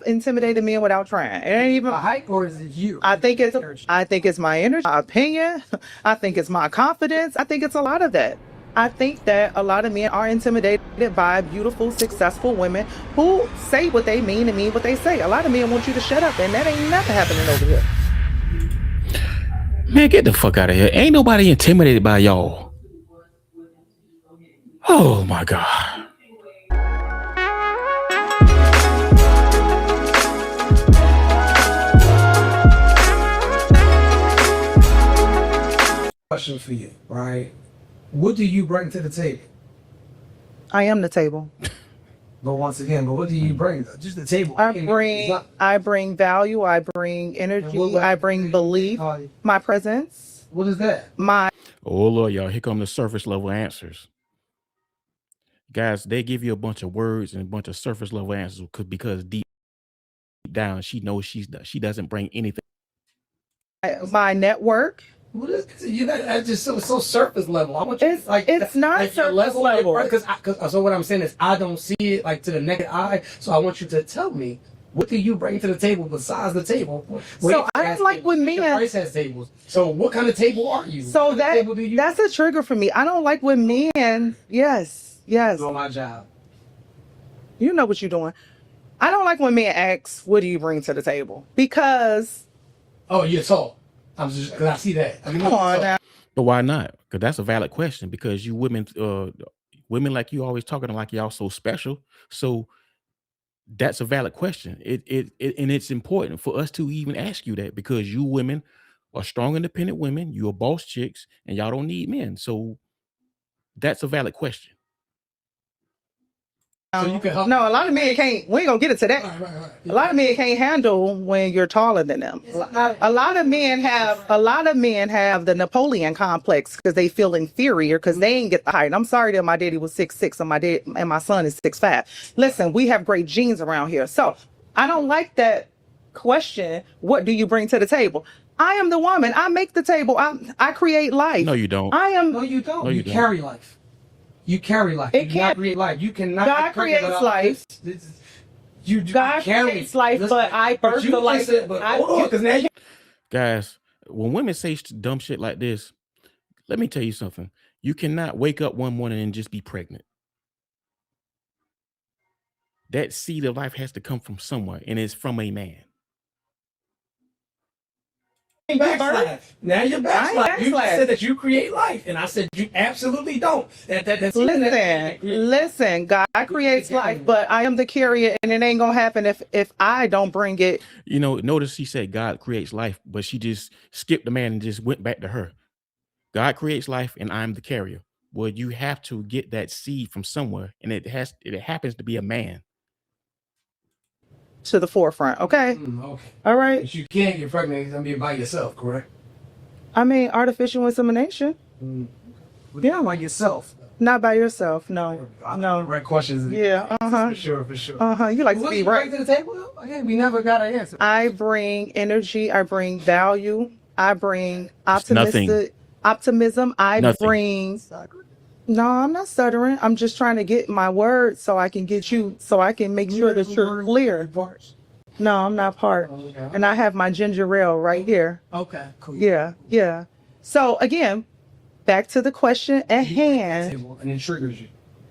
intimidated men without trying. It ain't even My height, or is it you? I think it's my energy, my opinion. I think it's my confidence. I think it's a lot of that. I think that a lot of men are intimidated by beautiful, successful women who say what they mean and mean what they say. A lot of men want you to shut up, and that ain't never happening over here. Man, get the fuck out of here. Ain't nobody intimidated by y'all. Oh my God. Question for you, right? What do you bring to the table? I am the table. But once again, but what do you bring? Just the table. I bring value. I bring energy. I bring belief. My presence. What is that? Oh Lord, y'all, here come the surface level answers. Guys, they give you a bunch of words and a bunch of surface level answers because deep down she knows she doesn't bring anything. My network. What is that's just so surface level. I want you it's not surface level. Because so what I'm saying is I don't see it like to the naked eye. So I want you to tell me, what do you bring to the table besides the table? So I don't like when men. Price has tables. So what kind of table are you? So that's a trigger for me. I don't like when men. Yes. Doing my job. You know what you're doing. I don't like when men ask, "What do you bring to the table?" Because. Oh, you're tall. I'm just because I see that. I mean, come on now. But why not? Because that's a valid question. Because you women like you always talking like y'all so special. So that's a valid question. It and it's important for us to even ask you that because you women are strong, independent women. You're boss chicks, and y'all don't need men. So that's a valid question. So you can help. No, a lot of men can't. We ain't gonna get into that. Right. A lot of men can't handle when you're taller than them. A lot of men have the Napoleon complex because they feel inferior because they ain't get the height. I'm sorry that my daddy was 6'6" and my son is 6'5". Listen, we have great genes around here, so I don't like that question. What do you bring to the table? I am the woman. I make the table. I create life. No, you don't. No, you don't. No, you don't. Carry life. You carry life. It You can't create life. You cannot. God creates life. God creates life, but I birth the life. Because now guys, when women say dumb shit like this, let me tell you something. You cannot wake up one morning and just be pregnant. That seed of life has to come from somewhere, and it's from a man. backslide. Now you're backslide. You said that you create life, and I said you absolutely don't. Listen. God creates life, but I am the carrier, and it ain't gonna happen if I don't bring it. You know, notice she said God creates life, but she just skipped the man and just went back to her. God creates life, and I'm the carrier. Well, you have to get that seed from somewhere, and it happens to be a man. To the forefront, okay? Okay. All right. But you can't get pregnant and be by yourself, correct? I mean, artificial insemination. Yeah, by yourself. Not by yourself, no. Right questions. Yeah, For sure. You like to be right. To the table? Again, we never got an answer. I bring energy. I bring value. I bring optimism. Bring. No, I'm not stuttering. I'm just trying to get my words so I can get you, so I can make sure that you're clear. No, I'm not part. Okay. And I have my ginger ale right here. Okay, cool. Yeah. So again, back to the question at hand. And it triggers you.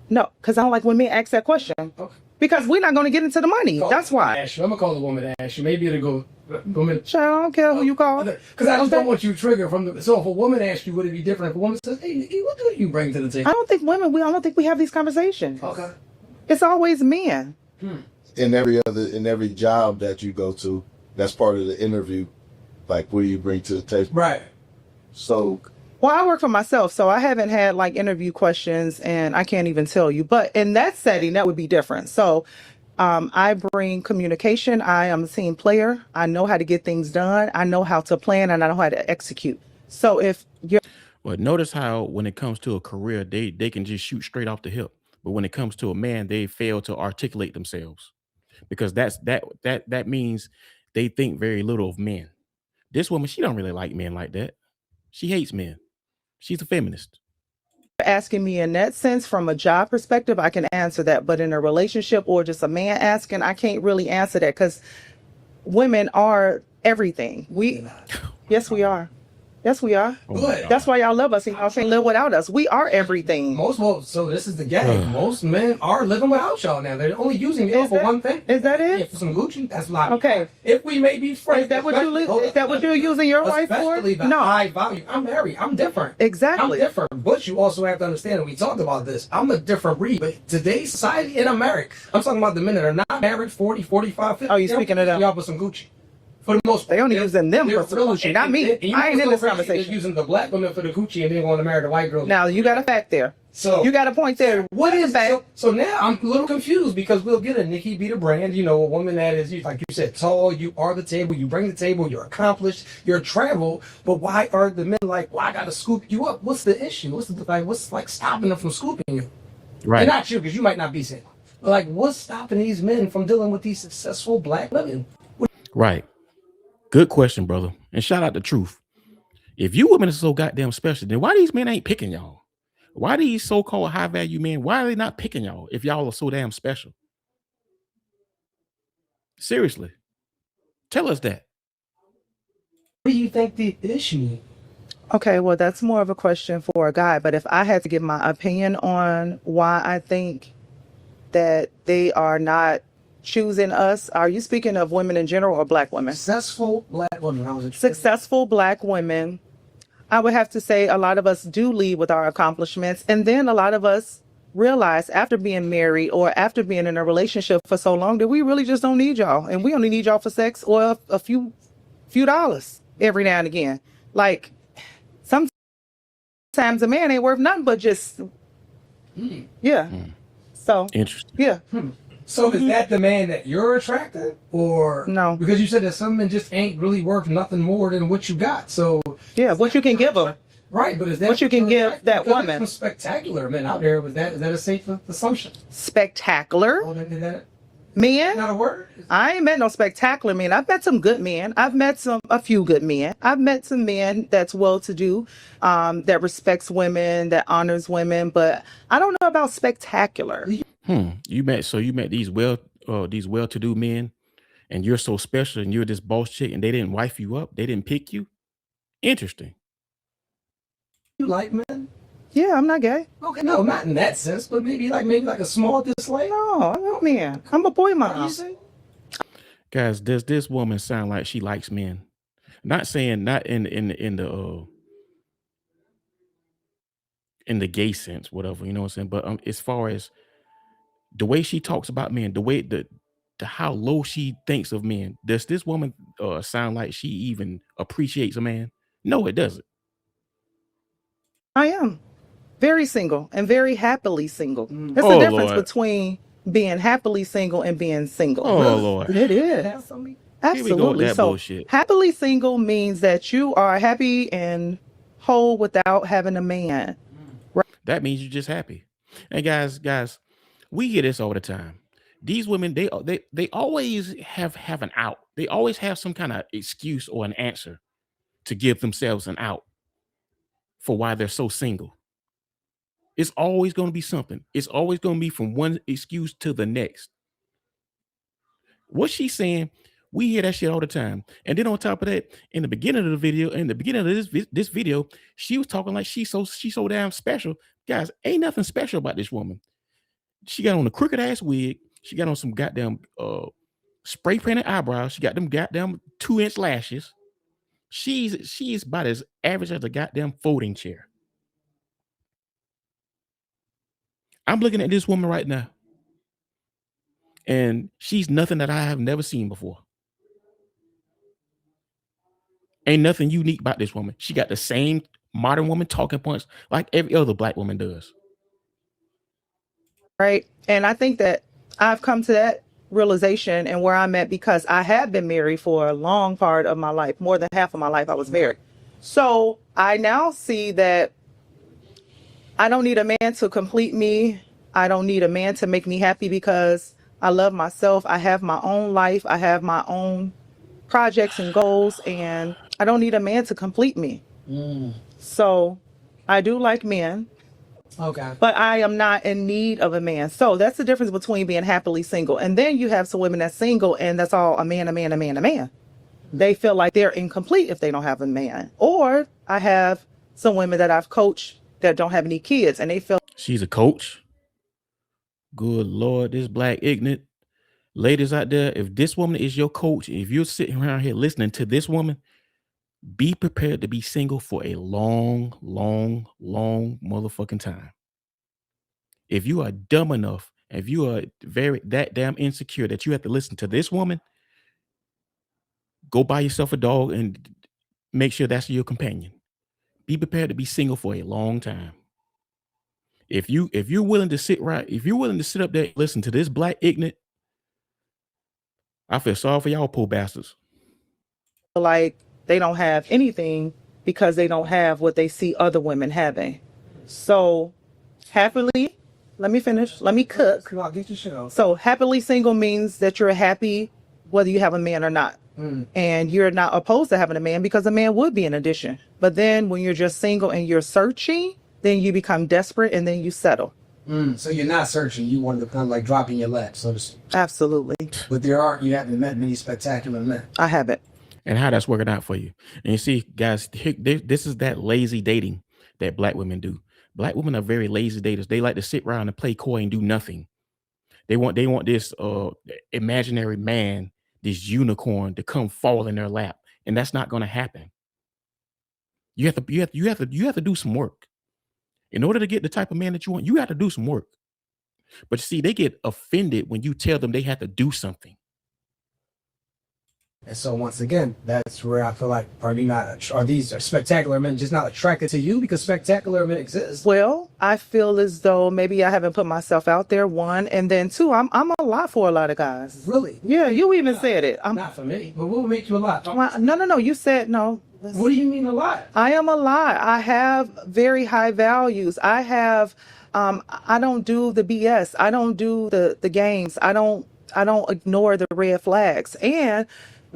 No, because I don't like when men ask that question. Okay. Because we're not going to get into the money. That's why. I'm going to call the woman to ask you. Maybe it'll go. Child, I don't care who you call. Because I just don't want you to trigger from the. So if a woman asks you, would it be different if a woman says, "Hey, Nikki, what do you bring to the table?" I don't think we have these conversations. Okay. It's always men. In every job that you go to, that's part of the interview. Like, what do you bring to the table? Right. So. Well, I work for myself, so I haven't had like interview questions, and I can't even tell you. But in that setting, that would be different. So. I bring communication. I am a team player. I know how to get things done. I know how to plan, and I know how to execute. So if you're... Well, notice how when it comes to a career, they can just shoot straight off the hip. But when it comes to a man, they fail to articulate themselves because that means they think very little of men. This woman, she don't really like men like that. She hates men. She's a feminist. asking me in that sense from a job perspective, I can answer that. But in a relationship or just a man asking, I can't really answer that because women are everything. Yes, we are. Yes, we are. Oh my Good. God. That's why y'all love us and y'all can't live without us. We are everything. So this is the game. Most men are living without y'all now. They're only using y'all Is for that- one thing. Is that Yeah, it? for some Gucci. That's like Okay. If we may be friends, Is that what you're using your wife for? especially the No. high value. I'm married. I'm different. Exactly. I'm different. But you also have to understand, and we talked about this, I'm a different breed. But today's society in America, I'm talking about the men that are not married, 40, 45, 50. Oh, you speaking of them? Y'all for some Gucci. For the most part. They only using them They're for some Gucci, not me. and you I ain't know in what's this so crazy? conversation. They're using the black women for the Gucci and then going to marry the white girl. Now you got a fact there. So You got a point there. what is fact? so now I'm a little confused because we'll get a Nikki be the brand, a woman that is, like you said, tall, you are the table, you bring the table, you're accomplished, you're travel, but why are the men like, well, I gotta scoop you up? What's the issue? What's like stopping them from scooping you? Right. And not you, because you might not be single. But like, what's stopping these men from dealing with these successful black women? Right. Good question, brother. And shout out to Truth. If you women are so goddamn special, then why these men ain't picking y'all? Why these so-called high value men? Why are they not picking y'all if y'all are so damn special? Seriously, tell us that. What do you think the issue is? Okay, well, that's more of a question for a guy. But if I had to give my opinion on why I think that they are not choosing us, are you speaking of women in general or black women? Successful black women. I was Successful black women, I would have to say a lot of us do lead with our accomplishments. And then a lot of us realize after being married or after being in a relationship for so long that we really just don't need y'all. And we only need y'all for sex or a few dollars every now and again. Like sometimes a man ain't worth nothing but just, yeah. So, Interesting. yeah. So is that the man that you're attracted, or No. Because you said that some men just ain't really worth nothing more than what you got. So Yeah, what you can give them. right, but is that What you can you're give attracted? that Because woman. there's some spectacular men out there. Is that a safe assumption? Spectacular Oh, is that men. not a word? I ain't met no spectacular men. I've met some good men. I've met a few good men. I've met some men that's well-to-do, that respects women, that honors women. But I don't know about spectacular. You met these well-to-do men, and you're so special, and you're this boss chick, and they didn't wife you up. They didn't pick you. Interesting. You like men? Yeah, I'm not gay. Okay, no, not in that sense, but maybe like a small dislike. No, I'm not men. I'm a boy What do you mom. say? Guys, does this woman sound like she likes men? Not saying not in the gay sense, whatever, you know what I'm saying? But as far as the way she talks about men, the way the how low she thinks of men, does this woman sound like she even appreciates a man? No, it doesn't. I am very single and very happily single. There's Oh, a difference Lord. between being happily single and being single. Oh, Lord. It is. Have something? Here we go with Absolutely. that So bullshit. happily single means that you are happy and whole without having a man. That means you're just happy. And guys, we hear this all the time. These women, they always have an out. They always have some kind of excuse or an answer to give themselves an out for why they're so single. It's always going to be something. It's always going to be from one excuse to the next. What she's saying, we hear that shit all the time. And then on top of that, in the beginning of the video, in the beginning of this video, she was talking like she's so damn special. Guys, ain't nothing special about this woman. She got on a crooked ass wig. She got on some goddamn spray painted eyebrows. She got them goddamn 2-inch lashes. She's about as average as a goddamn folding chair. I'm looking at this woman right now, and she's nothing that I have never seen before. Ain't nothing unique about this woman. She got the same modern woman talking points like every other black woman does. Right. And I think that I've come to that realization and where I'm at because I have been married for a long part of my life. More than half of my life I was married. So I now see that I don't need a man to complete me. I don't need a man to make me happy because I love myself. I have my own life. I have my own projects and goals, and I don't need a man to complete me. So I do like men. Okay. But I am not in need of a man. So that's the difference between being happily single. And then you have some women that's single and that's all a man, a man, a man, a man. They feel like they're incomplete if they don't have a man. Or I have some women that I've coached that don't have any kids and they feel She's a coach. Good Lord, this black ignorant ladies out there, if this woman is your coach, if you're sitting around here listening to this woman, be prepared to be single for a long, long, long motherfucking time. If you are dumb enough, if you are very that damn insecure that you have to listen to this woman, go buy yourself a dog and make sure that's your companion. Be prepared to be single for a long time. If you're willing to sit up there and listen to this black ignorant, I feel sorry for y'all poor bastards. like they don't have anything because they don't have what they see other women having. So happily, let me finish. Let me cook. Come on, get your shit off. So happily single means that you're happy whether you have a man or not. And you're not opposed to having a man because a man would be an addition. But then when you're just single and you're searching, then you become desperate and then you settle. So you're not searching. You want to kind of like drop in your lap, so to speak. Absolutely. But you haven't met many spectacular men. I haven't. And how that's working out for you. And you see, guys, this is that lazy dating that black women do. Black women are very lazy daters. They like to sit around and play coy and do nothing. They want this imaginary man, this unicorn, to come fall in their lap, and that's not going to happen. You have to do some work in order to get the type of man that you want. You have to do some work. But you see, they get offended when you tell them they have to do something. And so once again, that's where I feel like are these spectacular men just not attracted to you because spectacular men exist? Well, I feel as though maybe I haven't put myself out there, one, and then two, I'm a lot for a lot of guys. Really? Yeah, you even said it. Not for me. But what would make you a lot? No. You said no. What do you mean a lot? I am a lot. I have very high values. I have. I don't do the BS. I don't do the games. I don't ignore the red flags. And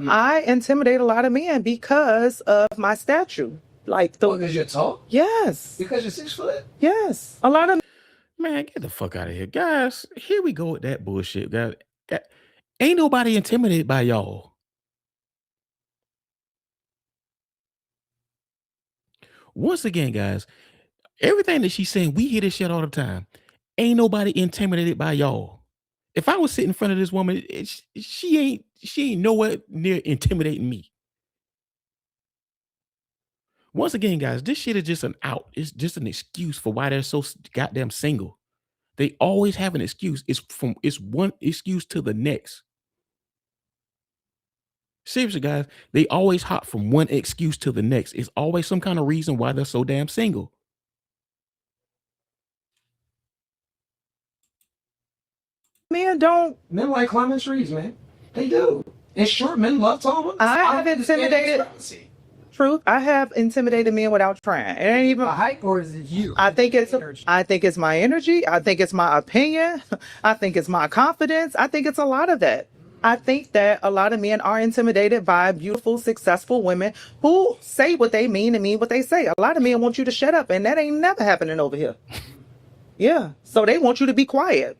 I intimidate a lot of men because of my stature. Because you're tall? Yes. Because you're 6 foot? Yes. A lot of Man, get the fuck out of here. Guys, here we go with that bullshit. Guys, ain't nobody intimidated by y'all. Once again, guys, everything that she's saying, we hear this shit all the time. Ain't nobody intimidated by y'all. If I was sitting in front of this woman, she ain't nowhere near intimidating me. Once again, guys, this shit is just an out. It's just an excuse for why they're so goddamn single. They always have an excuse. It's one excuse to the next. Seriously, guys, they always hop from one excuse to the next. It's always some kind of reason why they're so damn single. men don't. Men like climbing trees, man. They do. And short men love tall women. I have intimidated. Truth, I have intimidated men without trying. It ain't even a height, or is it you? I think it's my energy. I think it's my opinion. I think it's my confidence. I think it's a lot of that. I think that a lot of men are intimidated by beautiful, successful women who say what they mean and mean what they say. A lot of men want you to shut up, and that ain't never happening over here. Yeah. So they want you to be quiet.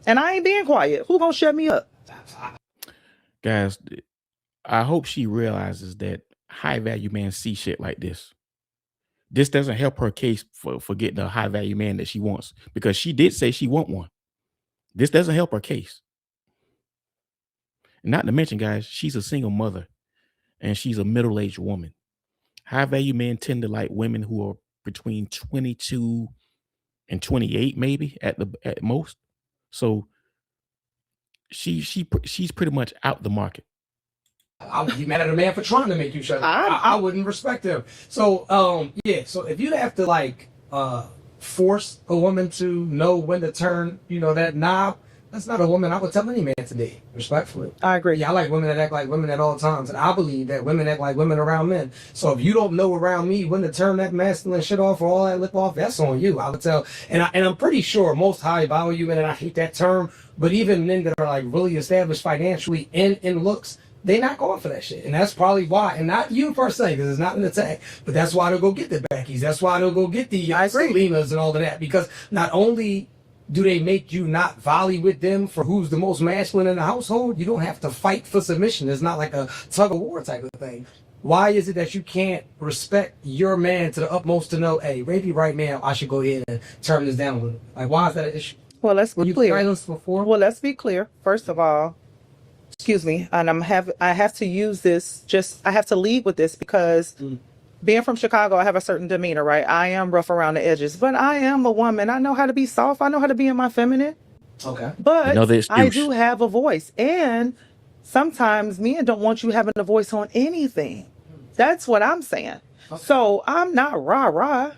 And I ain't being quiet. Who gonna shut me up? Guys, I hope she realizes that high value men see shit like this. This doesn't help her case for getting a high value man that she wants, because she did say she want one. This doesn't help her case. Not to mention, guys, she's a single mother and she's a middle-aged woman. High value men tend to like women who are between 22 and 28, maybe at most. So she's pretty much out the market. I would be mad at a man for trying to make you shut up. I wouldn't respect him. So yeah. So if you have to force a woman to know when to turn, that knob, that's not a woman I would tell any man to date, respectfully. I agree. Yeah, I like women that act like women at all times, and I believe that women act like women around men. So if you don't know around me when to turn that masculine shit off or all that lip off, that's on you. I would tell, and I'm pretty sure most high value men, and I hate that term, but even men that are like really established financially and in looks, They not going for that shit, and that's probably why. And not you per se, because it's not an attack, but that's why they'll go get the Beckys. That's why they'll go get the I agree. Selenas and all of that, because not only do they make you not volley with them for who's the most masculine in the household, you don't have to fight for submission. It's not like a tug of war type of thing. Why is it that you can't respect your man to the utmost to know, hey, maybe right now I should go ahead and turn this down a little? Like, why is that an issue? Well, let's Were be you clear. silenced before? Well, let's be clear. First of all, excuse me, and I have to use this. I have to lead with this because being from Chicago, I have a certain demeanor, right? I am rough around the edges, but I am a woman. I know how to be soft. I know how to be in my feminine. Okay. But Another I excuse. do have a voice, and sometimes men don't want you having a voice on anything. That's what I'm saying. So I'm not rah rah.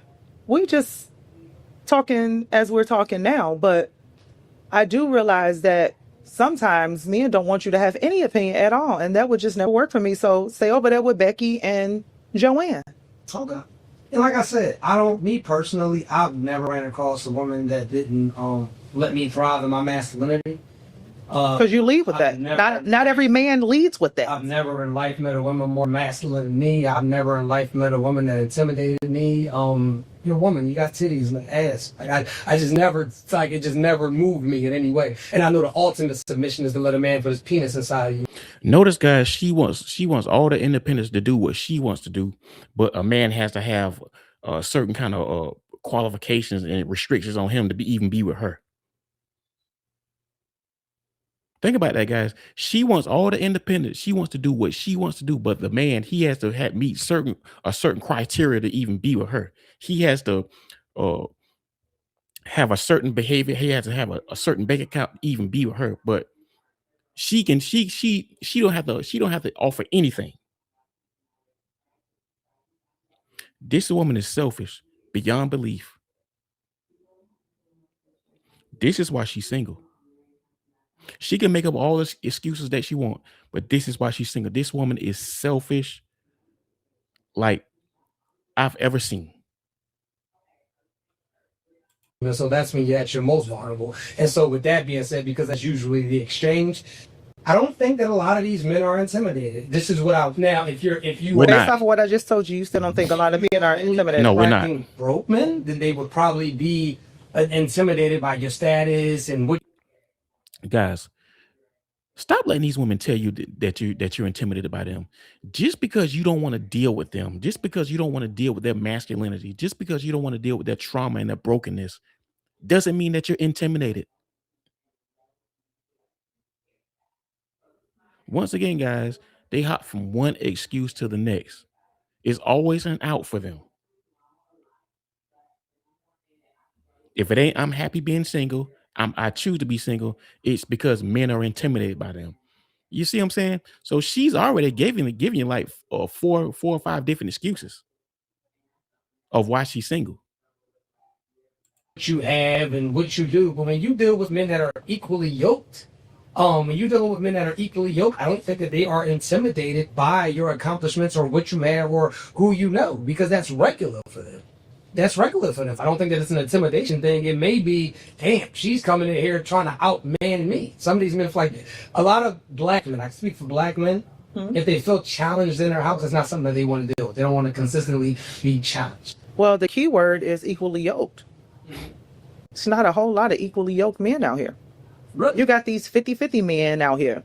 We just talking as we're talking now, but I do realize that sometimes men don't want you to have any opinion at all, and that would just never work for me. So stay over there with Becky and Joanne. Okay. And like I said, me personally, I've never ran across a woman that didn't let me thrive in my masculinity. Because you lead with that. Not every man leads with that. I've never in life met a woman more masculine than me. I've never in life met a woman that intimidated me. You're a woman, you got titties and an ass. Like I just never, it's like it just never moved me in any way. And I know the ultimate submission is to let a man put his penis inside of you. Notice, guys, she wants all the independence to do what she wants to do, but a man has to have certain kind of qualifications and restrictions on him to even be with her. Think about that, guys. She wants all the independence. She wants to do what she wants to do, but the man, he has to meet a certain criteria to even be with her. He has to have a certain behavior. He has to have a certain bank account to even be with her. But she don't have to offer anything. This woman is selfish beyond belief. This is why she's single. She can make up all the excuses that she wants, but this is why she's single. This woman is selfish like I've ever seen. And so that's when you're at your most vulnerable. And so with that being said, because that's usually the exchange, I don't think that a lot of these men are intimidated. This is what if you We're Based not. off of what I just told you, you still don't think a lot of men are intimidated. No, we're not. being broke men, then they would probably be intimidated by your status and what. Guys, stop letting these women tell you that you're intimidated by them. Just because you don't want to deal with them, just because you don't want to deal with their masculinity, just because you don't want to deal with their trauma and their brokenness, doesn't mean that you're intimidated. Once again, guys, they hop from one excuse to the next. It's always an out for them. If it ain't, I'm happy being single, I choose to be single, it's because men are intimidated by them. You see what I'm saying? So she's already giving you like four or five different excuses of why she's single. You have and what you do. But when you deal with men that are equally yoked, I don't think that they are intimidated by your accomplishments or what you have or who you know, because that's regular for them. I don't think that it's an intimidation thing. It may be, damn, she's coming in here trying to outman me. Some of these men feel like a lot of black men, I speak for black men, if they feel challenged in their house, it's not something that they want to deal with. They don't want to consistently be challenged. Well, the key word is equally yoked. It's not a whole lot of equally yoked men out here. Really? You got these 50-50 men out here.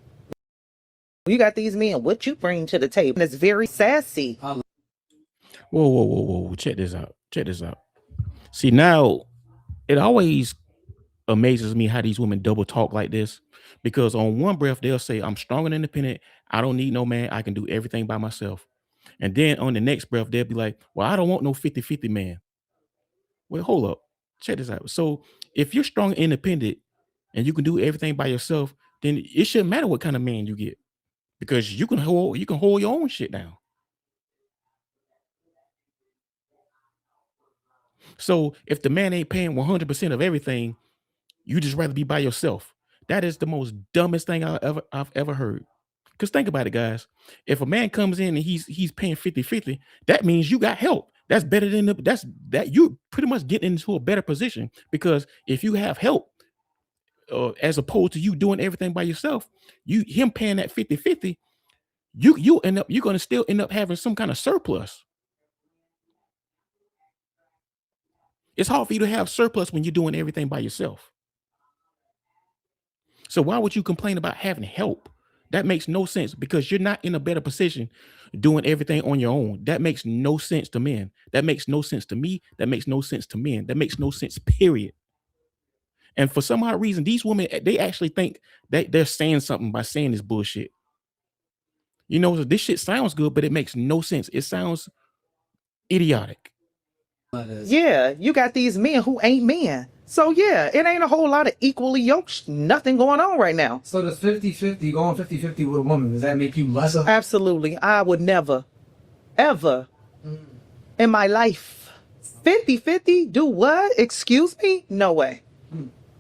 You got these men, what you bring to the table. And it's very sassy. Whoa. Check this out. See, now it always amazes me how these women double talk like this, because on one breath they'll say, I'm strong and independent, I don't need no man, I can do everything by myself. And then on the next breath they'll be like, well, I don't want no 50-50 man. Well, hold up, check this out. So if you're strong and independent and you can do everything by yourself, then it shouldn't matter what kind of man you get, because you can hold your own shit down. So if the man ain't paying 100% of everything, you just rather be by yourself. That is the most dumbest thing I've ever heard. Because think about it, guys. If a man comes in and he's paying 50-50, that means you got help. That's better than that you're pretty much getting into a better position, because if you have help, as opposed to you doing everything by yourself, him paying that 50-50, you're gonna still end up having some kind of surplus. It's hard for you to have surplus when you're doing everything by yourself. So why would you complain about having help? That makes no sense because you're not in a better position doing everything on your own. That makes no sense to men. That makes no sense to me. That makes no sense to men. That makes no sense, period. And for some odd reason, these women, they actually think that they're saying something by saying this bullshit. You know, this shit sounds good, but it makes no sense. It sounds idiotic. Yeah, you got these men who ain't men. So yeah, it ain't a whole lot of equally yoked, nothing going on right now. So does 50-50, going 50-50 with a woman, does that make you less of? Absolutely. I would never, ever in my life 50-50 do what? Excuse me? No way.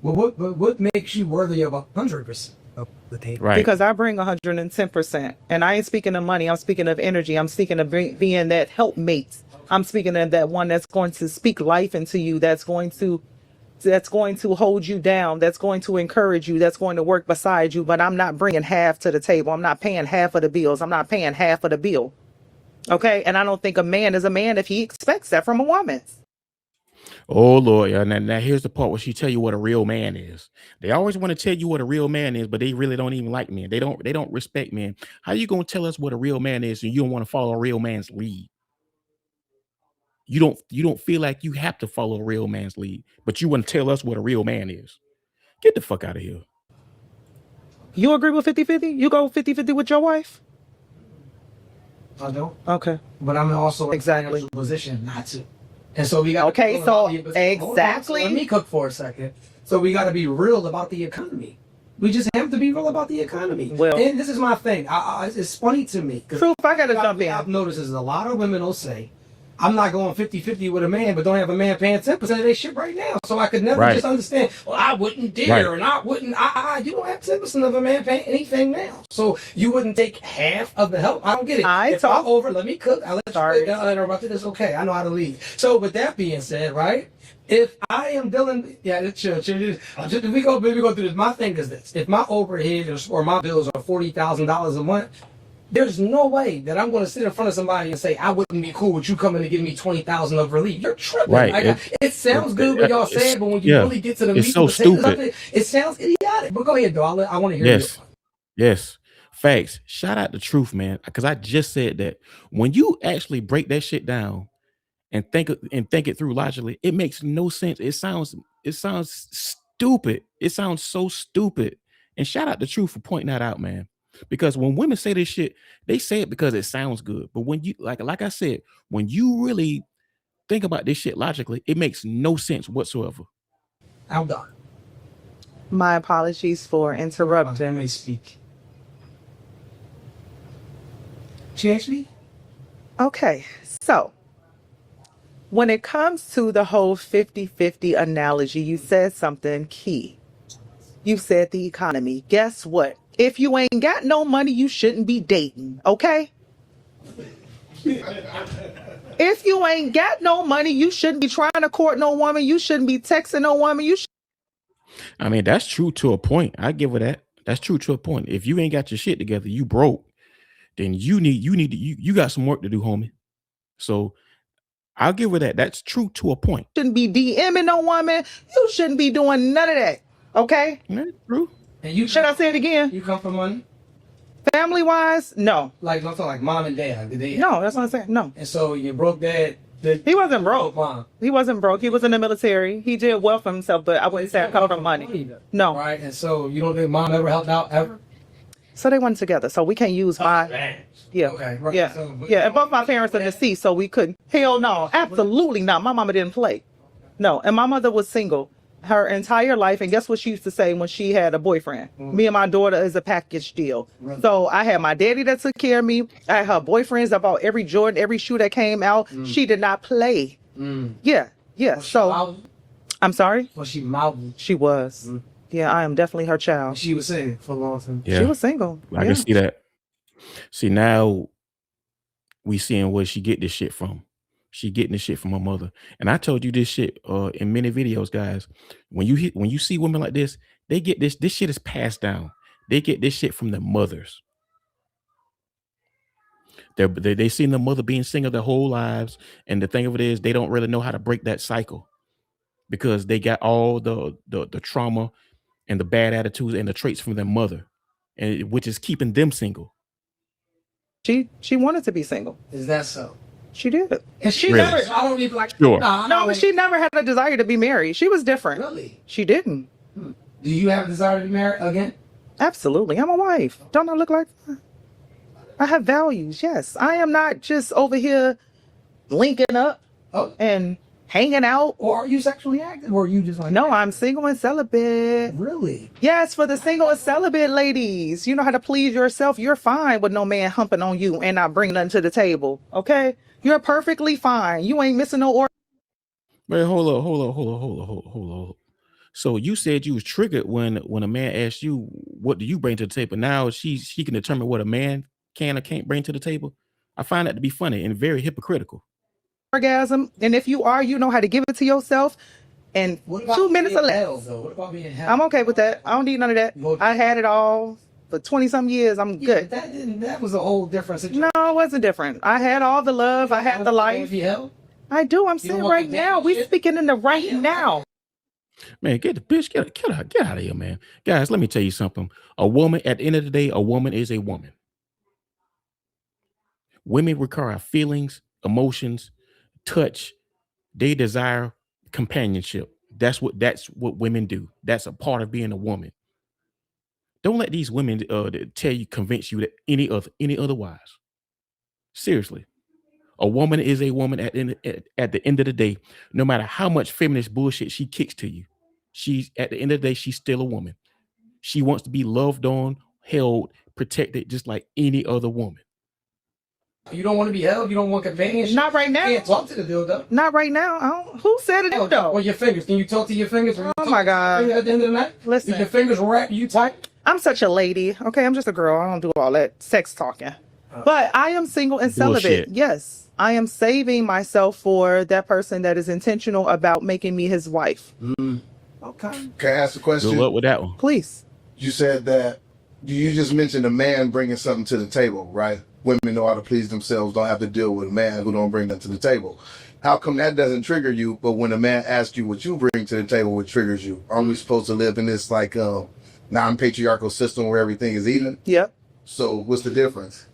Well, what makes you worthy of 100% of the table? Right. Because I bring 110%. And I ain't speaking of money. I'm speaking of energy. I'm speaking of being that helpmate. I'm speaking of that one that's going to speak life into you, that's going to hold you down, that's going to encourage you, that's going to work beside you. But I'm not bringing half to the table. I'm not paying half of the bills. I'm not paying half of the bill. Okay? And I don't think a man is a man if he expects that from a woman. Oh Lord, yeah. Now here's the part where she tell you what a real man is. They always want to tell you what a real man is, but they really don't even like men. They don't respect men. How you gonna tell us what a real man is and you don't want to follow a real man's lead? You don't feel like you have to follow a real man's lead, but you want to tell us what a real man is. Get the fuck out of here. You agree with 50-50? You go 50-50 with your wife? I don't. Okay. But I'm also Exactly. in a position not to. And so we got Okay, so exactly. exactly. Let me cook for a second. So we got to be real about the economy. We just have to be real about the economy. Well- and this is my thing. It's funny to me. 'Cause Truth, I gotta jump in. I've noticed is a lot of women will say, I'm not going 50-50 with a man, but don't have a man paying 10% of their shit right now. So I could never Right. just understand, well, I wouldn't dare, Right. and I wouldn't, you don't have 10% of a man paying anything now. So you wouldn't take half of the help. I don't get it. If I'm over, let me cook. I'll let Sorry. you interrupt it. It's okay. I know how to lead. So with that being said, right? If I am dealing, chill. We go through this. My thing is this: if my overhead or my bills are $40,000 a month, there's no way that I'm going to sit in front of somebody and say I wouldn't be cool with you coming to give me $20,000 of relief. You're tripping. Right. Like, it sounds good when y'all say it, but when you really get to the meat it's so and potatoes of stupid. it sounds idiotic. But go ahead, though. I want to hear Yes. you. Yes. Facts. Shout out the truth, man. Because I just said that when you actually break that shit down and think it through logically, it makes no sense. It sounds stupid. It sounds so stupid. And shout out the truth for pointing that out, man. Because when women say this shit, they say it because it sounds good. But when you like I said, when you really think about this shit logically, it makes no sense whatsoever. I'm done. My apologies for Let interrupting. me speak. She asked me? Okay, so when it comes to the whole 50-50 analogy, you said something key. You said the economy. Guess what? If you ain't got no money, you shouldn't be dating, okay? If you ain't got no money, you shouldn't be trying to court no woman. You shouldn't be texting no woman. I mean, that's true to a point. I give her that. That's true to a point. If you ain't got your shit together, you broke, then you got some work to do, homie. So I'll give her that. That's true to a point. Shouldn't be DMing no woman. You shouldn't be doing none of that, okay? That's true. And you Should I say it again? You come from money? Family wise, no. Like, I'm talking like mom and dad. Did they? No, that's what I'm saying. No. And so you broke dad. He wasn't broke. Mom. He wasn't broke. He was in the military. He did well for himself, but I wouldn't say I come from money. No. Right, and so you don't think mom ever helped out ever? So they went together. So we can't use my. Man. Yeah. Okay, right. Yeah. So, Yeah. And both my parents are deceased, so we couldn't. Hell no. Absolutely not. My mama didn't play. No. And my mother was single her entire life. And guess what she used to say when she had a boyfriend? Me and my daughter is a package deal. Right. So I had my daddy that took care of me. I had her boyfriends that bought every Jordan, every shoe that came out. She did not play. Yeah. Yeah. Was she So mouthy? I'm sorry? Was she mouthy? She was. Yeah, I am definitely her child. She was saying for a long time. Yeah. She was single. I can see that. See, now we seeing where she get this shit from. She getting this shit from her mother. And I told you this shit in many videos, guys. When you see women like this, they get this shit is passed down. They get this shit from their mothers. They seen the mother being single their whole lives, and the thing of it is, they don't really know how to break that cycle because they got all the trauma and the bad attitudes and the traits from their mother, and which is keeping them single. She wanted to be single. Is that so? She did. And she Really? never. I don't even like. Sure. No, but she never had a desire to be married. She was different. Really? She didn't. Do you have a desire to be married again? Absolutely. I'm a wife. Don't I look like that? I have values. Yes. I am not just over here linking up Oh, and hanging out. or are you sexually active, or are you just like? No, I'm single and celibate. Really? Yes, for the single and celibate ladies. You know how to please yourself. You're fine with no man humping on you and not bringing nothing to the table. Okay? You're perfectly fine. You ain't missing no order. Wait, hold up. So you said you was triggered when a man asked you, what do you bring to the table? Now she can determine what a man can or can't bring to the table. I find that to be funny and very hypocritical. Orgasm. And if you are, you know how to give it to yourself. And What about 2 minutes being or less. held, though? What about being held? I'm okay with that. I don't need none of that. I had it all for 20-some years. I'm Yeah, good. but that was a whole different situation. No, it wasn't different. I had all the love. I had the life. Be held? I do. I'm don't saying want right now. We companionship? speaking in the right now. Man, get out of here, man. Guys, let me tell you something. A woman, at the end of the day, a woman is a woman. Women require feelings, emotions, touch. They desire companionship. That's what women do. That's a part of being a woman. Don't let these women convince you that any otherwise. Seriously. A woman is a woman at the end of the day, no matter how much feminist bullshit she kicks to you. She's at the end of the day, she's still a woman. She wants to be loved on, held, protected, just like any other woman. You don't want to be held. You don't want companionship. Not right now. You can't talk to the dildo. Not right now. Who said it though? Or your fingers. Can you talk to your fingers? Oh my God. At the end of the night, Listen. do your fingers wrap you tight? I'm such a lady. Okay, I'm just a girl. I don't do all that sex talking. But I am single and celibate. Bullshit. Yes. I am saving myself for that person that is intentional about making me his wife. Okay. Can I ask a question? Good luck with that one. Please. You said that you just mentioned a man bringing something to the table, right? Women know how to please themselves, don't have to deal with a man who don't bring that to the table. How come that doesn't trigger you, but when a man asks you what you bring to the table, what triggers you? Aren't we supposed to live in this like non-patriarchal system where everything is even? Yep. So what's the difference?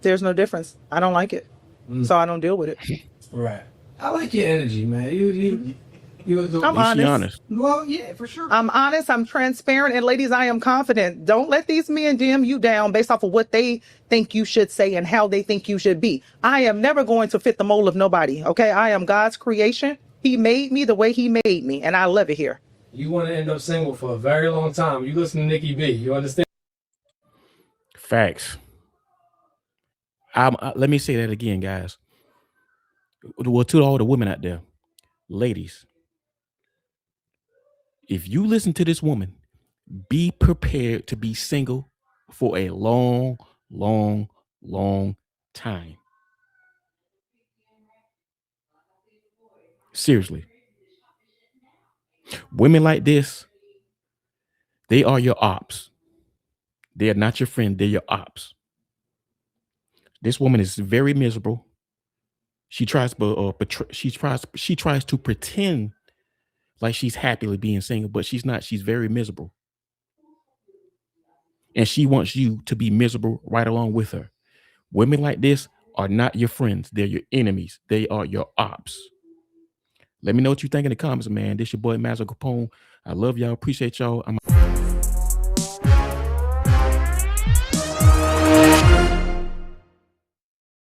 There's no difference. I don't like it. So I don't deal with it. Right. I like your energy, man. I'm At least she honest. honest. Well, yeah, for sure. I'm honest, I'm transparent, and ladies, I am confident. Don't let these men dim you down based off of what they think you should say and how they think you should be. I am never going to fit the mold of nobody, okay? I am God's creation. He made me the way he made me, and I love it here. You want to end up single for a very long time. You listen to Nikki B. You understand? Facts. Let me say that again, guys. Well, to all the women out there, ladies, if you listen to this woman, be prepared to be single for a long, long, long time. Seriously. Women like this, they are your ops. They are not your friend, they're your ops. This woman is very miserable. She tries to pretend like she's happily being single, but she's not. She's very miserable. And she wants you to be miserable right along with her. Women like this are not your friends. They're your enemies. They are your ops. Let me know what you think in the comments, man. This your boy Mazo Capone. I love y'all. Appreciate y'all. I'm